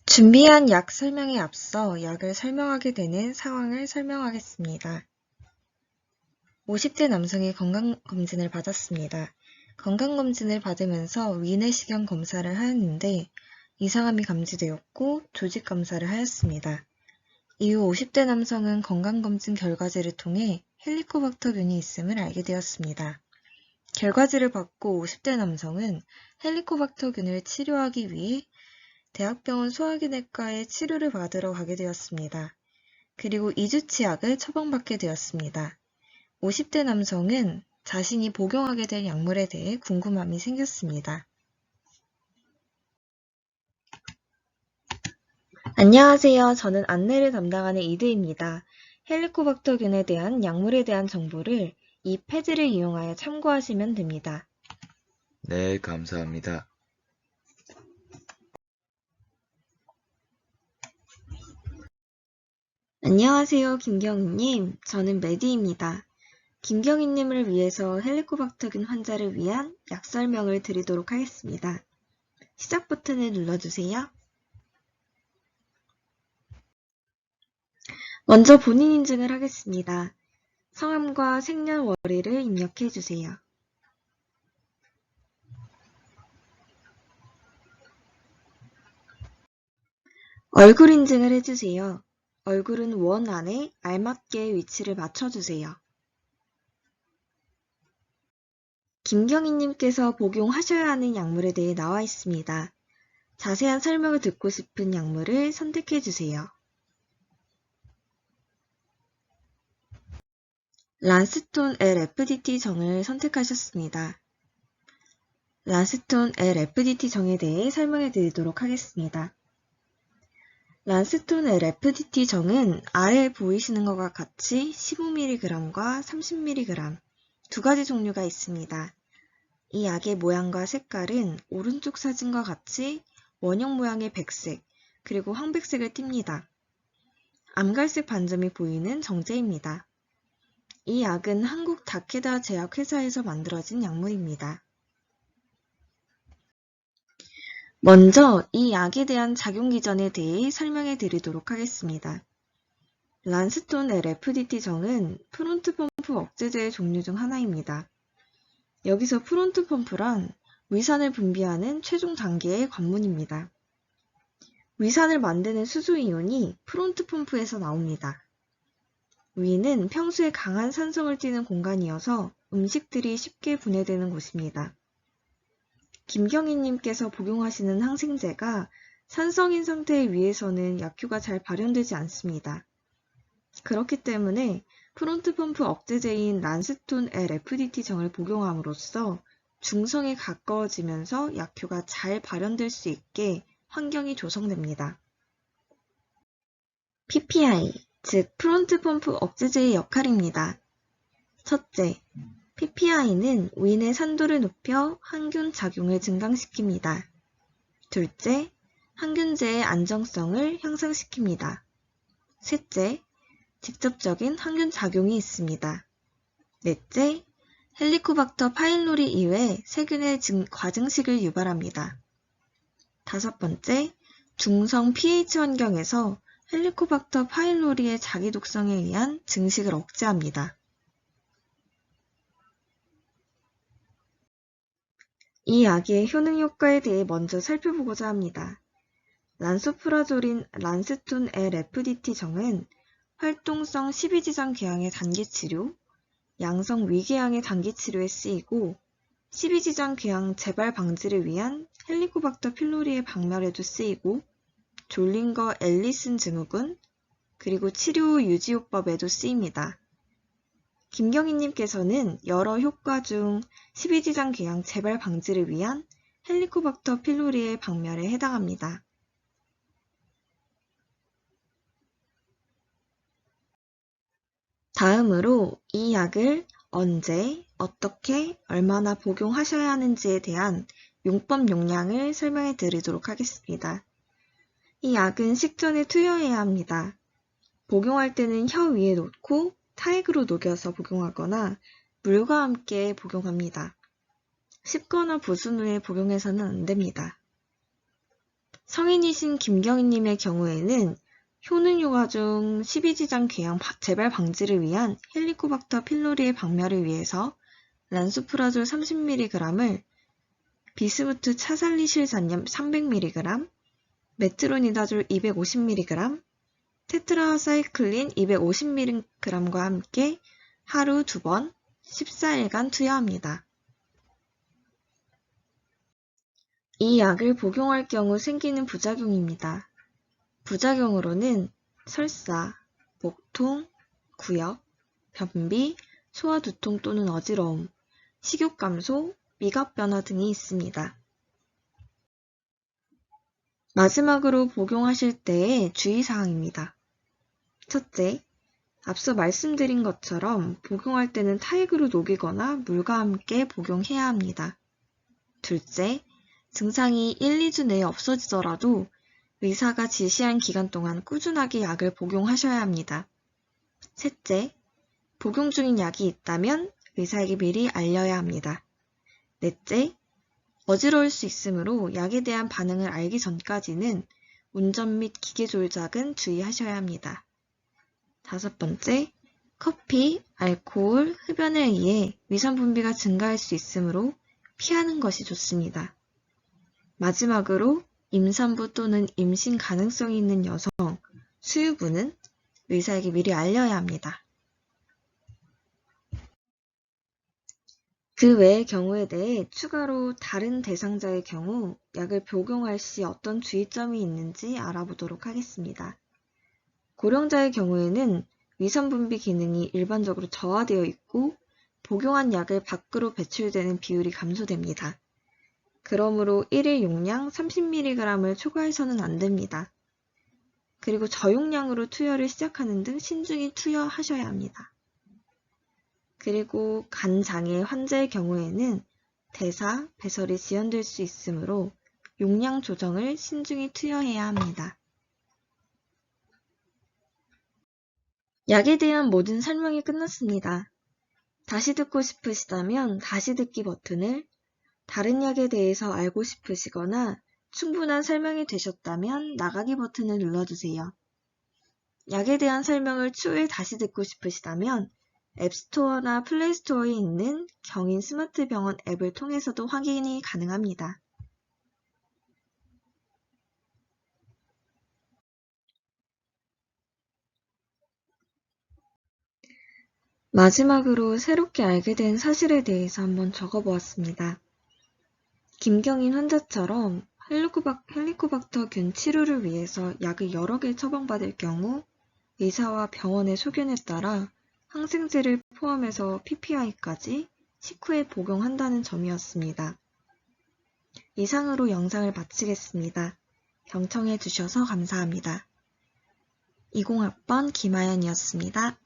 준비한 약 설명에 앞서 약을 설명하게 되는 상황을 설명하겠습니다. 50대 남성이 건강검진을 받았습니다. 건강검진을 받으면서 위내시경 검사를 하였는데 이상함이 감지되었고 조직검사를 하였습니다. 이후 50대 남성은 건강검진 결과지를 통해 헬리코박터균이 있음을 알게 되었습니다. 결과지를 받고 50대 남성은 헬리코박터균을 치료하기 위해 대학병원 소화기내과에 치료를 받으러 가게 되었습니다. 그리고 2주치 약을 처방받게 되었습니다. 50대 남성은 자신이 복용하게 될 약물에 대해 궁금함이 생겼습니다. 안녕하세요. 저는 안내를 담당하는 이드입니다. 헬리코박터균에 대한 약물에 대한 정보를 이 패드를 이용하여 참고하시면 됩니다. 네, 감사합니다. 안녕하세요, 김경희님. 저는 메디입니다. 김경희님을 위해서 헬리코박터균 환자를 위한 약 설명을 드리도록 하겠습니다. 시작 버튼을 눌러주세요. 먼저 본인 인증을 하겠습니다. 성함과 생년월일을 입력해주세요. 얼굴 인증을 해주세요. 얼굴은 원 안에 알맞게 위치를 맞춰주세요. 김경희님께서 복용하셔야 하는 약물에 대해 나와 있습니다. 자세한 설명을 듣고 싶은 약물을 선택해주세요. 란스톤 LFDT 정을 선택하셨습니다. 란스톤 LFDT 정에 대해 설명해 드리도록 하겠습니다. 란스톤 LFDT 정은 아래에 보이시는 것과 같이 15mg과 30mg 두 가지 종류가 있습니다. 이 약의 모양과 색깔은 오른쪽 사진과 같이 원형 모양의 백색 그리고 황백색을 띱니다. 암갈색 반점이 보이는 정제입니다. 이 약은 한국 다케다 제약회사에서 만들어진 약물입니다. 먼저 이 약에 대한 작용 기전에 대해 설명해 드리도록 하겠습니다. 란스톤 LFDT 정은 프론트 펌프 억제제의 종류 중 하나입니다. 여기서 프론트 펌프란 위산을 분비하는 최종 단계의 관문입니다. 위산을 만드는 수소이온이 프론트 펌프에서 나옵니다. 위는 평소에 강한 산성을 띠는 공간이어서 음식들이 쉽게 분해되는 곳입니다. 김경희님께서 복용하시는 항생제가 산성인 상태의 위에서는 약효가 잘 발현되지 않습니다. 그렇기 때문에 프론트 펌프 억제제인 란스톤 LFDT 정을 복용함으로써 중성에 가까워지면서 약효가 잘 발현될 수 있게 환경이 조성됩니다. PPI, 즉 프론트 펌프 억제제의 역할입니다. 첫째, PPI는 위내 산도를 높여 항균 작용을 증강시킵니다. 둘째, 항균제의 안정성을 향상시킵니다. 셋째, 직접적인 항균 작용이 있습니다. 넷째, 헬리코박터 파일로리 이외 세균의 과증식을 유발합니다. 다섯 번째, 중성 pH 환경에서 헬리코박터 파일로리의 자기 독성에 의한 증식을 억제합니다. 이 약의 효능 효과에 대해 먼저 살펴보고자 합니다. 란소프라졸인 란스톤 LFDT 정은 활동성 12지장 궤양의 단기 치료, 양성 위궤양의 단기 치료에 쓰이고 12지장 궤양 재발 방지를 위한 헬리코박터 필로리의 박멸에도 쓰이고 졸린거 앨리슨 증후군, 그리고 치료 유지요법에도 쓰입니다. 김경희님께서는 여러 효과 중 12지장 궤양 재발 방지를 위한 헬리코박터 필로리의 박멸에 해당합니다. 다음으로 이 약을 언제, 어떻게, 얼마나 복용하셔야 하는지에 대한 용법 용량을 설명해 드리도록 하겠습니다. 이 약은 식전에 투여해야 합니다. 복용할 때는 혀 위에 놓고 타액으로 녹여서 복용하거나 물과 함께 복용합니다. 씹거나 부순 후에 복용해서는 안 됩니다. 성인이신 김경희님의 경우에는 효능효과 중 십이지장 궤양 재발 방지를 위한 헬리코박터 필로리의 박멸을 위해서 란수프라졸 30mg을 비스무트 차살리실산염 300mg, 메트로니다졸 250mg, 테트라사이클린 250mg과 함께 하루 2번 14일간 투여합니다. 이 약을 복용할 경우 생기는 부작용입니다. 부작용으로는 설사, 목통, 구역, 변비, 소화 두통 또는 어지러움, 식욕 감소, 미각 변화 등이 있습니다. 마지막으로 복용하실 때의 주의사항입니다. 첫째, 앞서 말씀드린 것처럼 복용할 때는 타액으로 녹이거나 물과 함께 복용해야 합니다. 둘째, 증상이 1, 2주 내에 없어지더라도 의사가 지시한 기간 동안 꾸준하게 약을 복용하셔야 합니다. 셋째, 복용 중인 약이 있다면 의사에게 미리 알려야 합니다. 넷째, 어지러울 수 있으므로 약에 대한 반응을 알기 전까지는 운전 및 기계 조작은 주의하셔야 합니다. 다섯 번째, 커피, 알코올, 흡연에 의해 위산 분비가 증가할 수 있으므로 피하는 것이 좋습니다. 마지막으로 임산부 또는 임신 가능성이 있는 여성, 수유부는 의사에게 미리 알려야 합니다. 그 외의 경우에 대해 추가로 다른 대상자의 경우 약을 복용할 시 어떤 주의점이 있는지 알아보도록 하겠습니다. 고령자의 경우에는 위산 분비 기능이 일반적으로 저하되어 있고 복용한 약을 밖으로 배출되는 비율이 감소됩니다. 그러므로 1일 용량 30mg을 초과해서는 안 됩니다. 그리고 저용량으로 투여를 시작하는 등 신중히 투여하셔야 합니다. 그리고 간장애 환자의 경우에는 대사, 배설이 지연될 수 있으므로 용량 조정을 신중히 투여해야 합니다. 약에 대한 모든 설명이 끝났습니다. 다시 듣고 싶으시다면 다시 듣기 버튼을, 다른 약에 대해서 알고 싶으시거나 충분한 설명이 되셨다면 나가기 버튼을 눌러주세요. 약에 대한 설명을 추후에 다시 듣고 싶으시다면 앱스토어나 플레이스토어에 있는 경인 스마트병원 앱을 통해서도 확인이 가능합니다. 마지막으로 새롭게 알게 된 사실에 대해서 한번 적어보았습니다. 김경인 환자처럼 헬리코박터균 치료를 위해서 약을 여러 개 처방받을 경우 의사와 병원의 소견에 따라 항생제를 포함해서 PPI까지 식후에 복용한다는 점이었습니다. 이상으로 영상을 마치겠습니다. 경청해 주셔서 감사합니다. 20학번 김아연이었습니다.